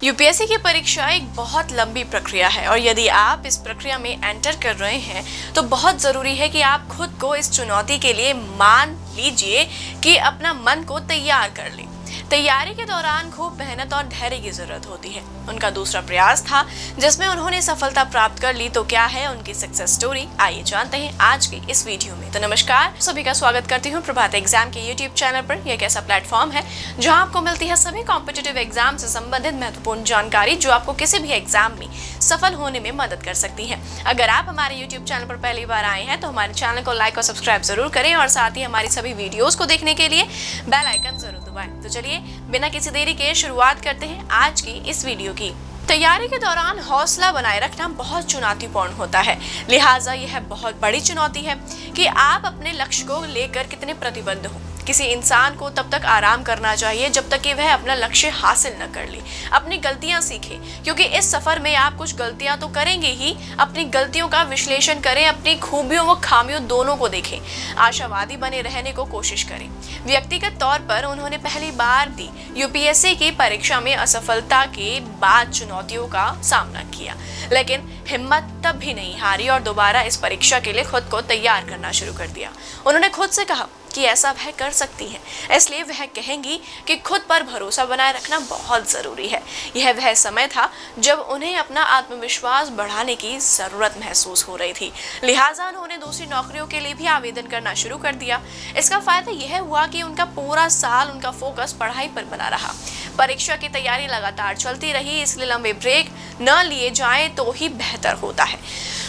UPSC की परीक्षा एक बहुत लंबी प्रक्रिया है और यदि आप इस प्रक्रिया में एंटर कर रहे हैं तो बहुत ज़रूरी है कि आप खुद को इस चुनौती के लिए मान लीजिए कि अपना मन को तैयार कर लें। तैयारी के दौरान खूब मेहनत और धैर्य की जरूरत होती है। उनका दूसरा प्रयास था जिसमें उन्होंने सफलता प्राप्त कर ली। तो क्या है उनकी सक्सेस स्टोरी, आइए जानते हैं आज की इस वीडियो में। तो नमस्कार, सभी का स्वागत करती हूँ प्रभात एग्जाम के यूट्यूब चैनल पर। यह एक ऐसा प्लेटफॉर्म है जहाँ आपको मिलती है सभी कॉम्पिटिटिव एग्जाम से संबंधित महत्वपूर्ण जानकारी जो आपको किसी भी एग्जाम में सफल होने में मदद कर सकती है। अगर आप हमारे यूट्यूब चैनल पर पहली बार आए हैं तो हमारे चैनल को लाइक और सब्सक्राइब जरूर करें और साथ ही हमारी सभी वीडियोस को देखने के लिए बेल आइकन जरूर दबाएं। तो चलिए बिना किसी देरी के शुरुआत करते हैं आज की इस वीडियो की। तैयारी के दौरान हौसला बनाए रखना बहुत चुनौतीपूर्ण होता है, लिहाजा यह बहुत बड़ी चुनौती है कि आप अपने लक्ष्य को लेकर कितने प्रतिबद्ध हो। किसी इंसान को तब तक आराम करना चाहिए जब तक कि वह अपना लक्ष्य हासिल न कर ले। अपनी गलतियां सीखें, क्योंकि इस सफर में आप कुछ गलतियां तो करेंगे ही। अपनी गलतियों का विश्लेषण करें, अपनी खूबियों व खामियों दोनों को देखें। आशावादी बने रहने को कोशिश करें। व्यक्तिगत तौर पर उन्होंने पहली बार दी यूपीएससी की परीक्षा में असफलता के बाद चुनौतियों का सामना किया, लेकिन हिम्मत तब भी नहीं हारी और दोबारा इस परीक्षा के लिए खुद को तैयार करना शुरू कर दिया। उन्होंने खुद से कहा कि ऐसा वह कर सकती है, इसलिए वह कहेंगी कि खुद पर भरोसा बनाए रखना बहुत जरूरी है। यह वह समय था जब उन्हें अपना आत्मविश्वास बढ़ाने की जरूरत महसूस हो रही थी, लिहाजा उन्होंने दूसरी नौकरियों के लिए भी आवेदन करना शुरू कर दिया। इसका फायदा यह हुआ कि उनका पूरा साल उनका फोकस पढ़ाई पर बना रहा। परीक्षा की तैयारी लगातार चलती रही, इसलिए लंबे ब्रेक न लिए जाएं तो ही बेहतर होता है।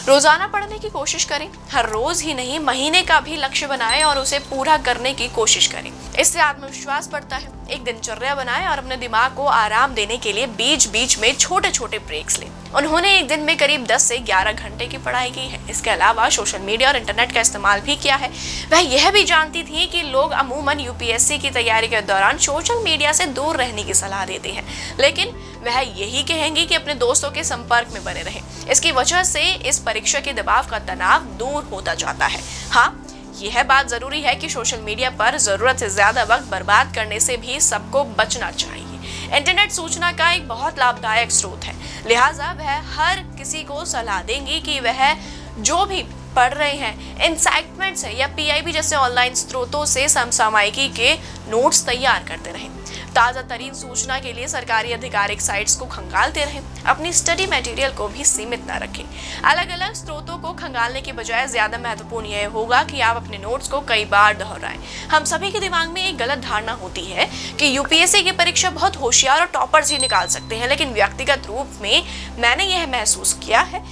रोजाना पढ़ने की कोशिश करें, हर रोज ही नहीं महीने का भी लक्ष्य बनाएं और उसे पूरा करने की कोशिश करें। इससे आत्मविश्वास बढ़ता है। एक दिनचर्या बनाएं और अपने दिमाग को आराम देने के लिए बीच बीच में छोटे छोटे ब्रेक्स लें। उन्होंने एक दिन में करीब 10 से 11 घंटे की पढ़ाई की है। इसके अलावा सोशल मीडिया और इंटरनेट का इस्तेमाल भी किया है। वह यह भी जानती थी कि लोग अमूमन यूपीएससी की तैयारी के दौरान सोशल मीडिया से दूर रहने की सलाह देते हैं, लेकिन वह यही कहेंगी कि अपने दोस्तों के संपर्क में बने रहें। इसकी वजह से इस परीक्षा के दबाव का तनाव दूर होता जाता है। हाँ, यह बात जरूरी है कि सोशल मीडिया पर जरूरत से ज्यादा वक्त बर्बाद करने से भी सबको बचना चाहिए। इंटरनेट सूचना का एक बहुत लाभदायक स्रोत है, लिहाजा वह हर किसी को सलाह देंगी कि वह जो भी पढ़ रहे हैं इंसाइटमेंट से या पीआईबी जैसे ऑनलाइन स्रोतों से समसामयिकी के नोट्स तैयार करते रहें। ताज़ा तरीन सूचना के लिए सरकारी आधिकारिक साइट्स को खंगालते रहें। अपनी स्टडी मटेरियल को भी सीमित न रखें। अलग अलग स्रोतों को खंगालने के बजाय ज्यादा महत्वपूर्ण यह होगा कि आप अपने नोट्स को कई बार दोहराएं। हम सभी के दिमाग में एक गलत धारणा होती है कि यूपीएससी की परीक्षा बहुत होशियार और टॉपर्स ही निकाल सकते हैं, लेकिन व्यक्तिगत रूप में मैंने यह महसूस किया है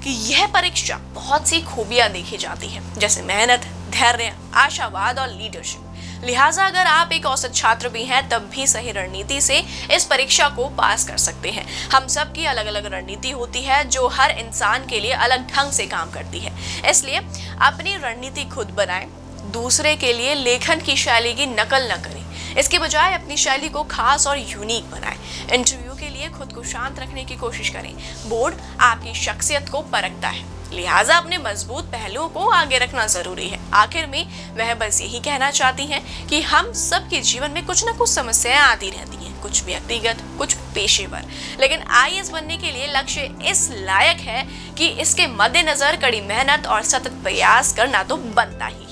कि यह परीक्षा बहुत सी खूबियां देखी जाती है, जैसे मेहनत, धैर्य, आशावाद और लीडरशिप। लिहाजा अगर आप एक औसत छात्र भी हैं तब भी सही रणनीति से इस परीक्षा को पास कर सकते हैं। हम सब की अलग अलग रणनीति होती है जो हर इंसान के लिए अलग ढंग से काम करती है, इसलिए अपनी रणनीति खुद बनाएं। दूसरे के लिए लेखन की शैली की नकल न करें, इसके बजाय अपनी शैली को खास और यूनिक बनाएं। इंटरव्यू के लिए खुद को शांत रखने की कोशिश करें। बोर्ड आपकी शख्सियत को परखता है, लिहाजा अपने मजबूत पहलुओं को आगे रखना जरूरी है। आखिर में वह बस यही कहना चाहती हैं कि हम सब के जीवन में कुछ न कुछ समस्याएं आती रहती हैं, कुछ व्यक्तिगत, कुछ पेशेवर, लेकिन आईएएस बनने के लिए लक्ष्य इस लायक है कि इसके मद्देनजर कड़ी मेहनत और सतत प्रयास करना तो बनता ही है।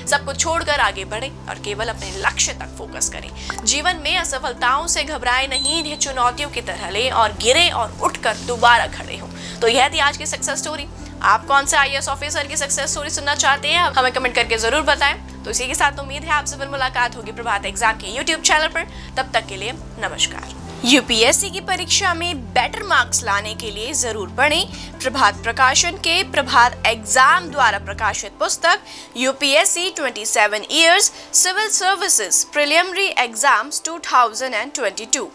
सब कुछ छोड़कर आगे बढ़े और केवल अपने लक्ष्य तक फोकस करें। जीवन में असफलताओं से घबराए नहीं, इन्हें चुनौतियों की तरह लें और गिरे और उठकर दोबारा खड़े हों। तो यह थी आज की सक्सेस स्टोरी। आप कौन से आईएएस ऑफिसर की सक्सेस स्टोरी सुनना चाहते हैं, हमें कमेंट करके जरूर बताएं। तो इसी के साथ उम्मीद है आपसे फिर मुलाकात होगी प्रभात एग्जाम के यूट्यूब चैनल पर। तब तक के लिए नमस्कार। यूपीएससी की परीक्षा में बेटर मार्क्स लाने के लिए जरूर पढ़ें प्रभात प्रकाशन के प्रभात एग्जाम द्वारा प्रकाशित पुस्तक UPSC 27 years civil services preliminary exams 2022।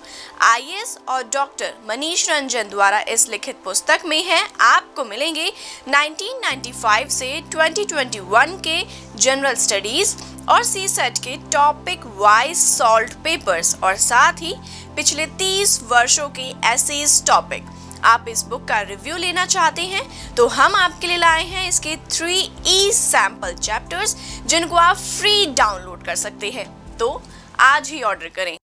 IAS और डॉक्टर मनीष रंजन द्वारा इस लिखित पुस्तक में है आपको मिलेंगे 1995 से 2021 के जनरल स्टडीज और सीसेट के टॉपिक वाइज सॉल्व्ड पेपर्स और साथ ही पिछले 30 वर्षों के एसेज टॉपिक। आप इस बुक का रिव्यू लेना चाहते हैं तो हम आपके लिए लाए हैं इसके 3 सैंपल चैप्टर्स जिनको आप फ्री डाउनलोड कर सकते हैं। तो आज ही ऑर्डर करें।